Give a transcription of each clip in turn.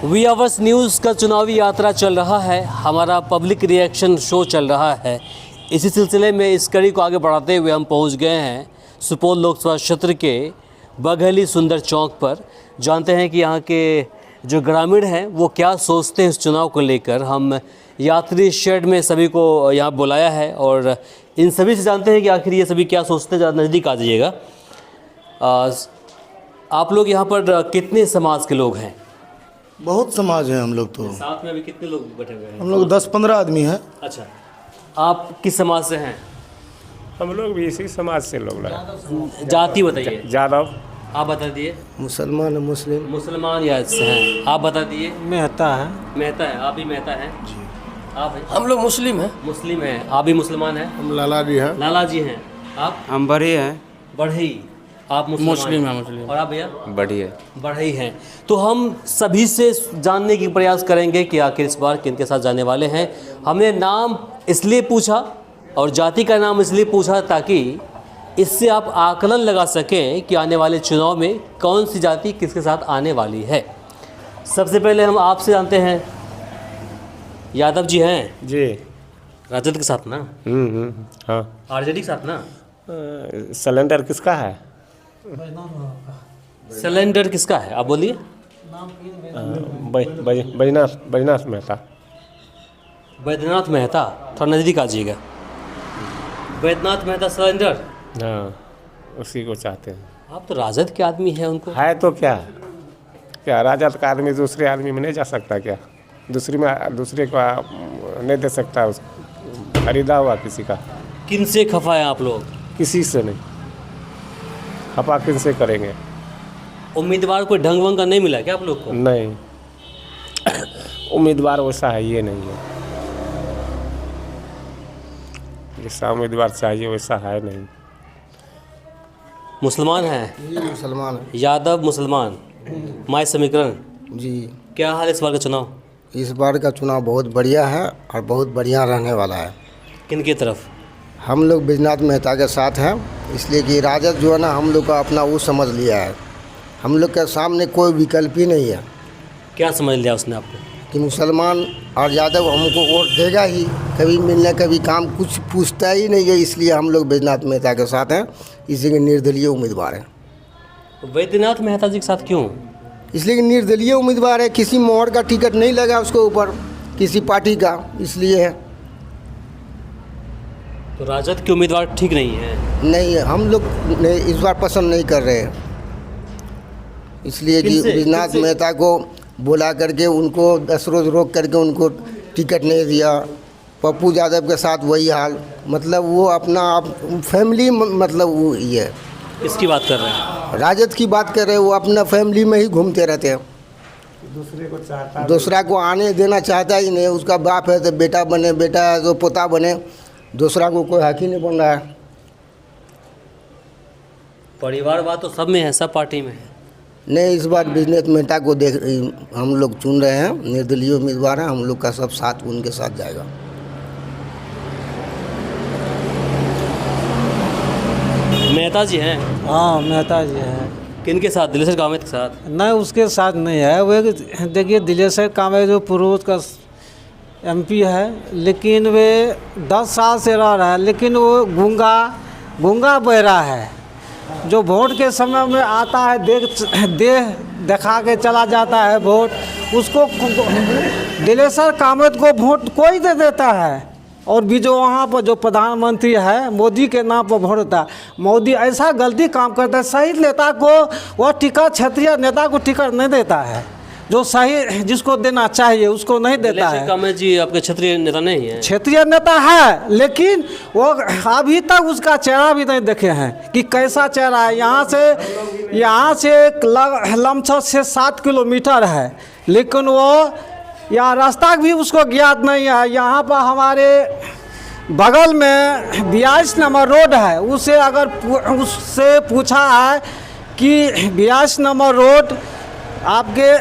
We hours news का चुनावी यात्रा चल रहा है, हमारा पब्लिक रिएक्शन शो चल रहा है। इसी सिलसिले में इस कड़ी को आगे बढ़ाते हुए हम पहुंच गए हैं सुपौल लोकसभा क्षेत्र के बघेली सुंदर चौक पर। जानते हैं कि यहाँ के जो ग्रामीण हैं वो क्या सोचते हैं इस चुनाव को लेकर। हम यात्री शेड में सभी को यहाँ बुलाया है और इन सभी से जानते हैं कि आखिर ये सभी क्या सोचते हैं। ज़्यादा नज़दीक आ जाइएगा। आप लोग यहाँ पर कितने समाज के लोग हैं? बहुत समाज है हम लोग तो। साथ में अभी कितने लोग बैठे हुए हैं? हम लोग 10-15 आदमी हैं। अच्छा, आप किस समाज से हैं? हम लोग भी इसी समाज से लोग हैं। जाति बताइए। यादव। आप बता दिए। मुसलमान मुस्लिम मुसलमान या से हैं? आप बता दिए। मेहता है। मेहता है। आप भी मेहता हैं जी। आप हैं? हम लोग मुस्लिम हैं। मुस्लिम हैं। आप भी मुसलमान हैं? हम लाला जी हैं। लाला जी हैं। आप? हम बड़े हैं। बढ़ई। आप मुस्लिम हैं? मुस्लिम। और आप भैया? बढ़िया। बढ़ई हैं। तो हम सभी से जानने की प्रयास करेंगे कि आखिर इस बार किनके साथ जाने वाले हैं। हमने नाम इसलिए पूछा और जाति का नाम इसलिए पूछा ताकि इससे आप आकलन लगा सकें कि आने वाले चुनाव में कौन सी जाति किसके साथ आने वाली है। सबसे पहले हम आपसे जानते हैं, यादव जी हैं जी। राजद के साथ ना? हाँ। आरजेडी के साथ ना? सिलेंडर किसका है? सिलेंडर किसका है आप बोलिए। बैजनाथ मेहता। बैद्यनाथ मेहता, थोड़ा नज़दीक आ जाइएगा। बैद्यनाथ मेहता सिलेंडर। हाँ, उसी को चाहते हैं। आप तो राजद के आदमी हैं। उनको है तो क्या राजद का आदमी दूसरे आदमी में नहीं जा सकता क्या? दूसरे को नहीं दे सकता, उस खरीदा हुआ किसी का। किन से खफा है आप लोग? किसी से नहीं खपा, किन से करेंगे? उम्मीदवार कोई ढंग वंग का नहीं मिला क्या आप लोग को? नहीं, उम्मीदवार वैसा है ये नहीं है। जैसा उम्मीदवार चाहिए वैसा है नहीं। मुसलमान हैं? जी मुसलमान है यादव मुसलमान, माय समीकरण। जी। क्या हाल है इस बार का चुनाव? इस बार का चुनाव बहुत बढ़िया है और बहुत बढ़िया रहने वाला है। किन की तरफ? हम लोग बैजनाथ मेहता के साथ हैं, इसलिए कि राजद जो है ना हम लोग का अपना वो समझ लिया है। हम लोग के सामने कोई विकल्प ही नहीं है। क्या समझ लिया उसने आपको? कि मुसलमान और यादव हमको वोट देगा ही, कभी मिलने कभी काम कुछ पूछता ही नहीं है। इसलिए हम लोग बैजनाथ मेहता के साथ हैं, इसी के निर्दलीय उम्मीदवार हैं। बैद्यनाथ मेहता जी के साथ क्यों? इसलिए कि निर्दलीय उम्मीदवार है, किसी मोहर का टिकट नहीं लगा उसके ऊपर किसी पार्टी का, इसलिए है। तो राजद के उम्मीदवार ठीक नहीं है? नहीं, हम लोग नहीं इस बार पसंद नहीं कर रहे हैं। इसलिए कि बैजनाथ मेहता को बुला करके उनको 10 रोज़ रोक करके उनको टिकट नहीं दिया। पप्पू यादव के साथ वही हाल, मतलब वो अपना आप फैमिली, मतलब वो ये किसकी बात कर रहे हैं? राजद की बात कर रहे हैं। वो अपना फैमिली में ही घूमते रहते हैं, दूसरा को आने देना चाहता ही नहीं। उसका बाप है तो बेटा बने, बेटा है तो पोता बने, दूसरा को कोई हक ही नहीं बन रहा है। परिवारवाद तो सब में है, सब पार्टी में है। नहीं, इस बार बैजनाथ मेहता को हम लोग चुन रहे हैं, निर्दलीय उम्मीदवार हैं। हम लोग का सब साथ उनके साथ जाएगा। मेहता जी हैं? हाँ, मेहता जी हैं। किन के साथ? दिलेश्वर कामत के साथ? नहीं, उसके साथ नहीं है। वो देखिए, दिलेश्वर कामत जो पूर्व का एमपी है, लेकिन वे 10 साल से रह रहा है, लेकिन वो गूंगा बहरा है। जो वोट के समय में आता है, दिखा के चला जाता है वोट, उसको दिलेश्वर कामत को वोट कोई दे देता है। और भी जो वहाँ पर जो प्रधानमंत्री है, मोदी के नाम पर वोट देता है। मोदी ऐसा गलती काम करता है, सही नेता को वह टिकट, क्षेत्रीय नेता को टिकट नहीं देता है। जो सही जिसको देना चाहिए उसको नहीं देता है। कामत जी आपके क्षेत्रीय नेता नहीं है? क्षेत्रीय नेता है, लेकिन वो अभी तक उसका चेहरा भी नहीं देखे हैं कि कैसा चेहरा है। यहाँ से लमसम 6-7 किलोमीटर है, लेकिन वो यहाँ रास्ता भी उसको ज्ञात नहीं है। यहाँ पर हमारे बगल में 82 नंबर रोड है, उससे अगर उससे पूछा है कि 82 नंबर रोड आपके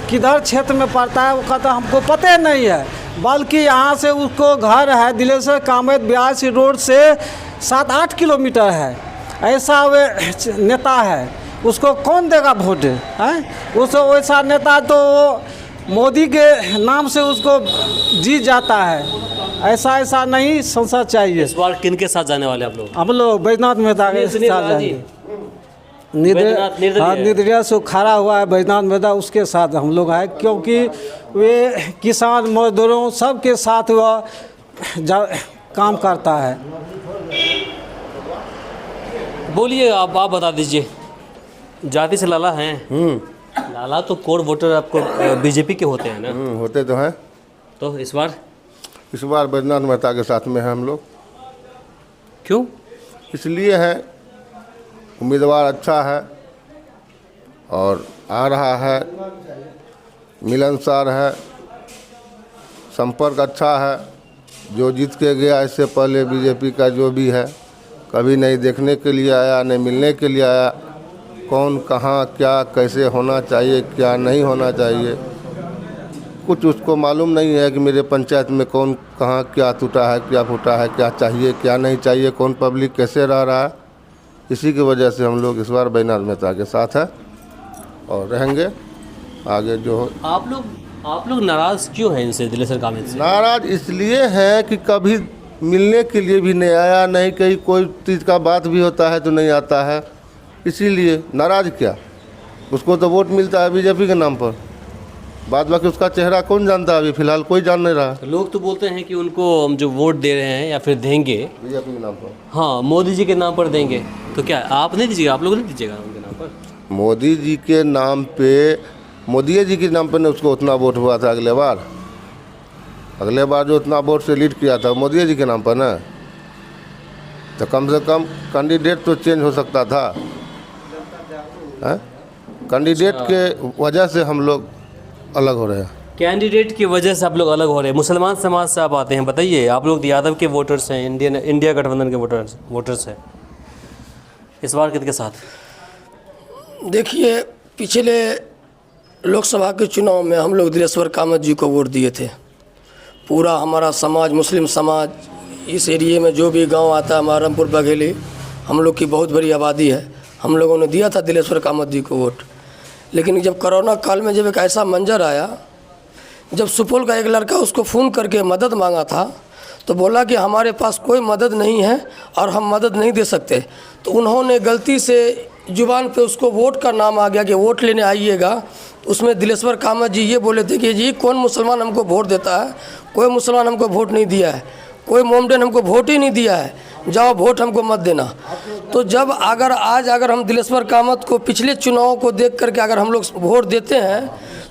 किधर क्षेत्र में पड़ता है, वो कहता हमको पता नहीं है। बल्कि यहाँ से उसको घर है दिलेश्वर कामत 82 रोड से 7-8 किलोमीटर है। ऐसा वे नेता है, उसको कौन देगा वोट? हैं उसको वैसा नेता तो मोदी के नाम से उसको जीत जाता है। ऐसा नहीं संसद चाहिए। इस बार किन के साथ जाने वाले आप लोग? हम लोग बैजनाथ मेहता के सुनील साथ लाला जी। जाएंगे। बैजनाथ निर्दलीय। निर्दलीय से खड़ा हुआ है बैजनाथ मेहता, उसके साथ हम लोग आए, क्योंकि वे किसान मजदूरों सबके साथ वह काम करता है। बोलिए, आप बता दीजिए, जाति से लाला हैं? लाला तो कोर वोटर आपको बीजेपी के होते हैं ना? होते तो हैं। तो इस बार बैजनाथ मेहता के साथ में हैं हम लोग। क्यों? इसलिए है, उम्मीदवार अच्छा है और आ रहा है, मिलनसार है, संपर्क अच्छा है। जो जीत के गया इससे पहले बीजेपी का जो भी है, कभी नहीं देखने के लिए आया, नहीं मिलने के लिए आया। कौन कहाँ क्या कैसे होना चाहिए, क्या नहीं होना चाहिए, कुछ उसको मालूम नहीं है कि मेरे पंचायत में कौन कहाँ क्या टूटा है, क्या फूटा है, क्या चाहिए क्या नहीं चाहिए, कौन पब्लिक कैसे रह रहा है। इसी की वजह से हम लोग इस बार बैजनाथ मेहता के साथ है और रहेंगे आगे जो हो। आप लोग नाराज़ क्यों हैं इनसे, दिलेश्वर कामित से? नाराज इसलिए है कि कभी मिलने के लिए भी नहीं आया, नहीं कहीं कोई चीज़ का बात भी होता है तो नहीं आता है, इसीलिए नाराज क्या। उसको तो वोट मिलता है बीजेपी के नाम पर, बाद बाकी उसका चेहरा कौन जानता है, अभी फिलहाल कोई जान नहीं रहा। तो लोग तो बोलते हैं कि उनको हम जो वोट दे रहे हैं या फिर देंगे बीजेपी के नाम पर, हाँ मोदी जी के नाम पर देंगे, तो क्या आप नहीं दीजिएगा? आप लोग नहीं दीजिएगा उनके नाम पर? मोदी जी के नाम पे, मोदी जी के नाम पे ने उसको उतना वोट हुआ था। अगले बार जो उतना वोट से लीड किया था मोदी जी के नाम पर ना, तो कम से कम कैंडिडेट तो चेंज हो सकता था। कैंडिडेट के वजह से हम लोग अलग हो रहे हैं। कैंडिडेट की वजह से आप लोग अलग हो रहे हैं। मुसलमान समाज से आप आते हैं, बताइए, आप लोग यादव के वोटर्स हैं, इंडिया गठबंधन के वोटर्स हैं, इस बार किसके साथ? देखिए, पिछले लोकसभा के चुनाव में हम लोग दिलेश्वर कामत जी को वोट दिए थे। पूरा हमारा समाज, मुस्लिम समाज, इस एरिए में जो भी गांव आता है, महरमपुर बघेली, हम लोग की बहुत बड़ी आबादी है, हम लोगों ने दिया था दिलेश्वर कामत जी को वोट। लेकिन जब कोरोना काल में जब एक ऐसा मंजर आया, जब सुपौल का एक लड़का उसको फ़ोन करके मदद मांगा था, तो बोला कि हमारे पास कोई मदद नहीं है और हम मदद नहीं दे सकते। तो उन्होंने गलती से जुबान पे उसको वोट का नाम आ गया कि वोट लेने आइएगा। उसमें दिलेश्वर कामत जी ये बोले थे कि जी कौन मुसलमान हमको वोट देता है, कोई मुसलमान हमको वोट नहीं दिया है, कोई मोमडन हमको वोट ही नहीं दिया है, जाओ वोट हमको मत देना। तो जब अगर हम दिलेश्वर कामत को पिछले चुनाव को देख करके अगर हम लोग वोट देते हैं,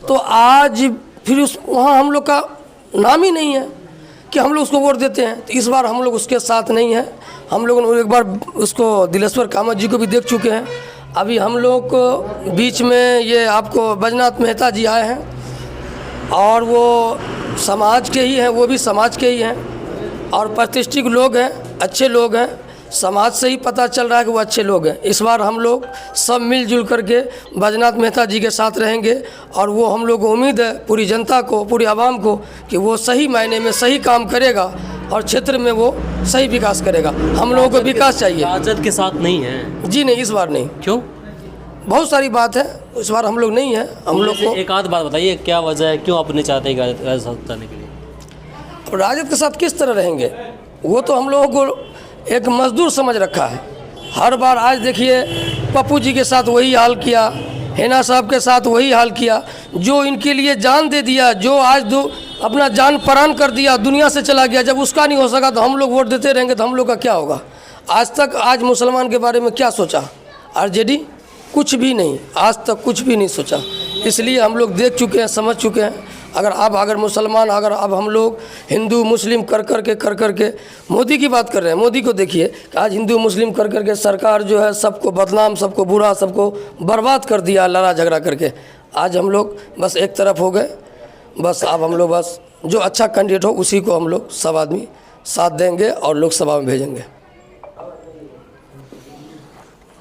तो आज फिर वहाँ हम लोग का नाम ही नहीं है कि हम लोग उसको वोट देते हैं। तो इस बार हम लोग उसके साथ नहीं हैं। हम लोग एक बार उसको दिलेश्वर कामत जी को भी देख चुके हैं। अभी हम लोग को बीच में ये आपको बैजनाथ मेहता जी आए हैं और वो समाज के ही हैं, वो भी समाज के ही हैं और प्रतिष्ठित लोग हैं, अच्छे लोग हैं। समाज से ही पता चल रहा है कि वो अच्छे लोग हैं। इस बार हम लोग सब मिलजुल करके बैजनाथ मेहता जी के साथ रहेंगे और वो हम लोग को उम्मीद है पूरी जनता को, पूरी आवाम को, कि वो सही मायने में सही काम करेगा और क्षेत्र में वो सही विकास करेगा। हम लोगों को विकास चाहिए। राजद के साथ नहीं है? जी नहीं, इस बार नहीं। क्यों? बहुत सारी बात है, इस बार हम लोग नहीं हैं। हम लोग को एक आध बात बताइए, क्या वजह है, क्यों आप नहीं चाहते हैं राजद साथ जाने के लिए? राजद के साथ किस तरह रहेंगे? वो तो हम लोगों को एक मजदूर समझ रखा है। हर बार आज देखिए पप्पू जी के साथ वही हाल किया, हेना साहब के साथ वही हाल किया, जो इनके लिए जान दे दिया, जो आज अपना जान परान कर दिया, दुनिया से चला गया। जब उसका नहीं हो सका तो हम लोग वोट देते रहेंगे तो हम लोग का क्या होगा? आज मुसलमान के बारे में क्या सोचा आरजेडी? कुछ भी नहीं, आज तक कुछ भी नहीं सोचा। इसलिए हम लोग देख चुके हैं, समझ चुके हैं। अगर मुसलमान, अगर अब हम लोग हिंदू मुस्लिम कर करके मोदी की बात कर रहे हैं। मोदी को देखिए कि आज हिंदू मुस्लिम कर करके सरकार जो है सबको बदनाम, सबको बुरा, सबको बर्बाद कर दिया लड़ा झगड़ा करके। आज हम लोग बस एक तरफ हो गए। बस अब हम लोग बस जो अच्छा कैंडिडेट हो उसी को हम लोग सब आदमी साथ देंगे और लोकसभा में भेजेंगे।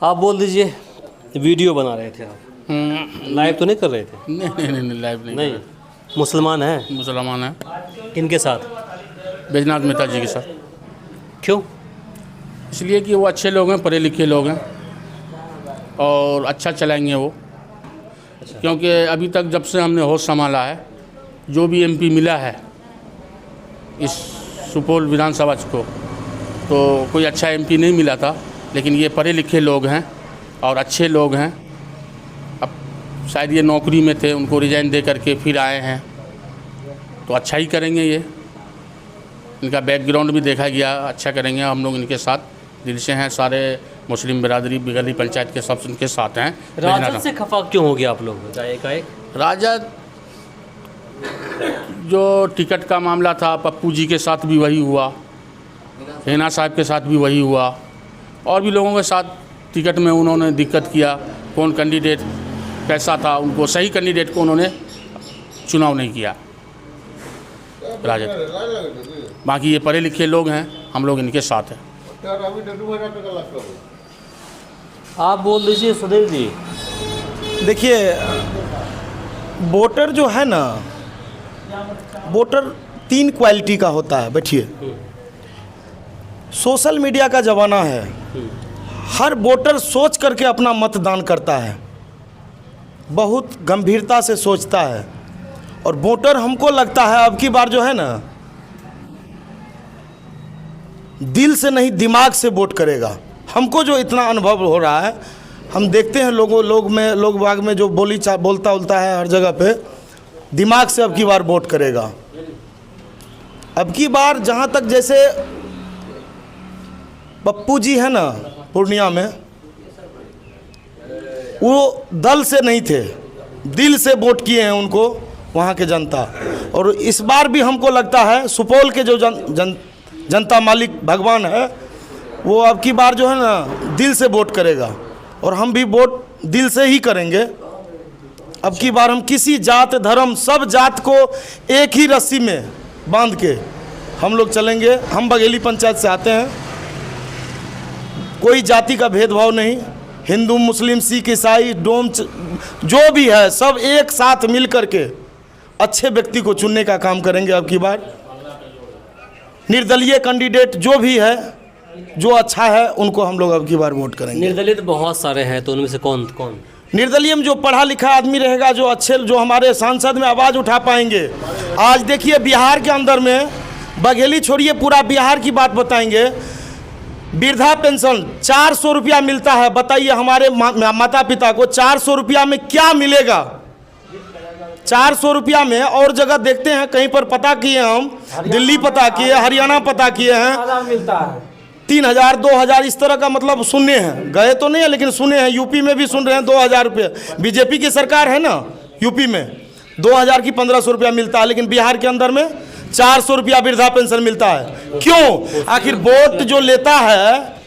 आप बोल दीजिए, वीडियो बना रहे थे आप, लाइव तो नहीं कर रहे थे? नहीं लाइव नहीं। मुसलमान हैं? मुसलमान है। किनके साथ? बैजनाथ मेहता जी के साथ। क्यों? इसलिए कि वो अच्छे लोग हैं, पढ़े लिखे लोग हैं और अच्छा चलाएंगे वो। क्योंकि अभी तक जब से हमने होश संभाला है जो भी एमपी मिला है इस सुपौल विधानसभा को, तो कोई अच्छा एमपी नहीं मिला था, लेकिन ये पढ़े लिखे लोग हैं और अच्छे लोग हैं। अब शायद ये नौकरी में थे, उनको रिजाइन दे करके फिर आए हैं, तो अच्छा ही करेंगे। ये इनका बैकग्राउंड भी देखा गया, अच्छा करेंगे। हम लोग इनके साथ दिल से हैं, सारे मुस्लिम बिरादरी बिगली पंचायत के सब इनके साथ हैं। राजद से खफा क्यों हो गया आप लोग एकाएक? राजद जो टिकट का मामला था, पप्पू जी के साथ भी वही हुआ, हिना साहब के साथ भी वही हुआ, और भी लोगों के साथ टिकट में उन्होंने दिक्कत किया। कौन कैंडिडेट कैसा था, उनको सही कैंडिडेट को उन्होंने चुनाव नहीं किया राजद। बाकी ये पढ़े लिखे लोग हैं, हम लोग इनके साथ हैं। आप बोल दीजिए सुधीर जी। देखिए, वोटर जो है ना, वोटर 3 क्वालिटी का होता है। बैठिए, सोशल मीडिया का ज़माना है, हर वोटर सोच करके अपना मतदान करता है, बहुत गंभीरता से सोचता है। और वोटर, हमको लगता है अब की बार जो है ना, दिल से नहीं दिमाग से वोट करेगा। हमको जो इतना अनुभव हो रहा है, हम देखते हैं लोग बाग में जो बोलता उलता है हर जगह पे, दिमाग से अब की बार वोट करेगा। अब की बार जहाँ तक जैसे पप्पू जी है ना पूर्णिया में, वो दल से नहीं थे, दिल से वोट किए हैं उनको वहाँ के जनता। और इस बार भी हमको लगता है सुपौल के जो जनता मालिक भगवान है, वो अब की बार जो है ना दिल से वोट करेगा, और हम भी वोट दिल से ही करेंगे। अब की बार हम किसी जात धर्म सब जात को एक ही रस्सी में बांध के हम लोग चलेंगे। हम बघेली पंचायत से आते हैं, कोई जाति का भेदभाव नहीं, हिंदू मुस्लिम सिख ईसाई डोम जो भी है सब एक साथ मिल करके अच्छे व्यक्ति को चुनने का काम करेंगे। अब की बार निर्दलीय कैंडिडेट जो भी है, जो अच्छा है, उनको हम लोग अब की बार वोट करेंगे। निर्दलीय तो बहुत सारे हैं, तो उनमें से कौन? निर्दलीय में जो पढ़ा लिखा आदमी रहेगा, जो अच्छे, जो हमारे सांसद में आवाज़ उठा पाएंगे। आज देखिए बिहार के अंदर में, बघेली छोड़िए, पूरा बिहार की बात बताएंगे। वृद्धा पेंशन 400 रुपया मिलता है। बताइए हमारे माता पिता को 400 रुपया में क्या मिलेगा? 400 रुपया में और जगह देखते हैं, कहीं पर पता किए, हम दिल्ली पता किए, हरियाणा पता किए हैं, मिलता है 3000 2000 इस तरह का, मतलब सुने हैं, गए तो नहीं है लेकिन सुने हैं। यूपी में भी सुन रहे हैं 2000 रुपये, बीजेपी की सरकार है ना यूपी में, 2000 की 1500 रुपया मिलता है, लेकिन बिहार के अंदर में 400 रुपया वृद्धा पेंशन मिलता है। क्यों? आखिर वोट जो लेता है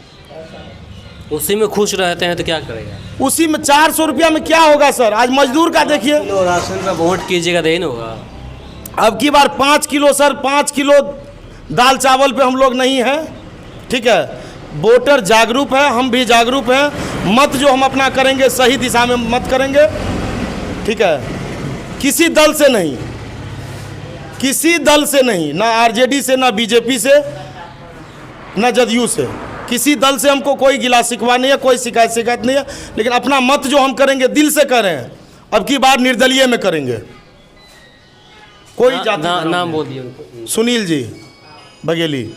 उसी में खुश रहते हैं तो क्या करेगा? उसी में 400 रुपया में क्या होगा सर? आज मजदूर का देखिए, राशन का वोट कीजिएगा तो ही ना होगा। अब की बार 5 किलो सर, 5 किलो दाल चावल पे हम लोग नहीं हैं, ठीक है। वोटर जागरूक है, हम भी जागरूक हैं। मत जो हम अपना करेंगे सही दिशा में मत करेंगे, ठीक है। किसी दल से नहीं, किसी दल से नहीं, ना आरजेडी से, ना बीजेपी से, ना जदयू से, किसी दल से हमको कोई गिला शिकवा नहीं है, कोई शिकायत नहीं है। लेकिन अपना मत जो हम करेंगे दिल से करें। अब की बार निर्दलीय में करेंगे। कोई जाति नाम बोलिए उनको। सुनील जी, बघेली।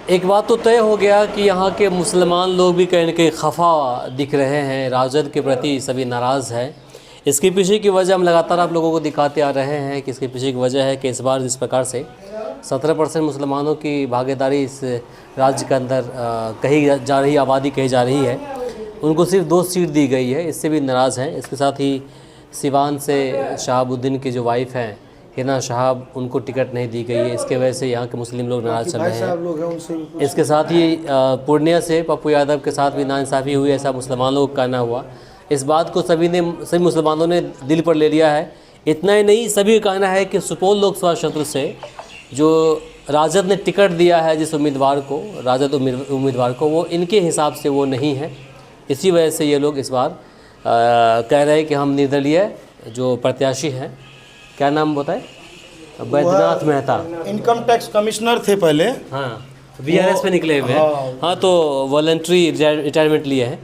एक बात तो तय हो गया कि यहाँ के मुसलमान लोग भी कहीं न कहीं खफा दिख रहे हैं, राजद के प्रति सभी नाराज़ हैं। इसके पीछे की वजह हम लगातार आप लोगों को दिखाते आ रहे हैं कि इसके पीछे की वजह है कि इस बार जिस प्रकार से 17% मुसलमानों की भागीदारी इस राज्य के अंदर कही जा रही, आबादी कही जा रही है, उनको सिर्फ 2 सीट दी गई है, इससे भी नाराज़ हैं। इसके साथ ही सिवान से शहाबुद्दीन की जो वाइफ हैं हिना शहाब, उनको टिकट नहीं दी गई है। इसके वजह से यहाँ के मुस्लिम लोग नाराज़ चल रहे हैं। इसके साथ ही पूर्णिया से पप्पू यादव के साथ भी नाइंसाफ़ी हुई, ऐसा मुसलमानों को कहना हुआ। इस बात को सभी मुसलमानों ने दिल पर ले लिया है। इतना ही नहीं, सभी का कहना है कि सुपौल लोकसभा क्षेत्र से जो राजद ने टिकट दिया है जिस उम्मीदवार को, राजद उम्मीदवार को, वो इनके हिसाब से वो नहीं है। इसी वजह से ये लोग इस बार कह रहे हैं कि हम निर्दलीय जो प्रत्याशी हैं, क्या नाम बताए, Baidyanath Mehta, income tax commissioner थे पहले, हाँ VRS पे निकले हुए हैं, हाँ, तो वॉलंटरी रिटायरमेंट लिए हैं।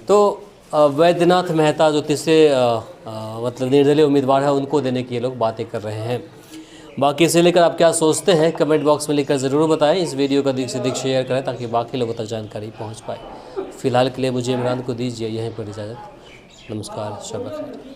तो वैद्यनाथ मेहता जो तीसरे मतलब निर्दलीय उम्मीदवार है उनको देने की ये लोग बातें कर रहे हैं। बाकी इसे लेकर आप क्या सोचते हैं कमेंट बॉक्स में लिखकर ज़रूर बताएं। इस वीडियो को अधिक से अधिक शेयर करें ताकि बाकी लोगों तक जानकारी पहुंच पाए। फिलहाल के लिए मुझे इमरान को दीजिए यहीं पर इजाज़त। नमस्कार, शब बख़ैर।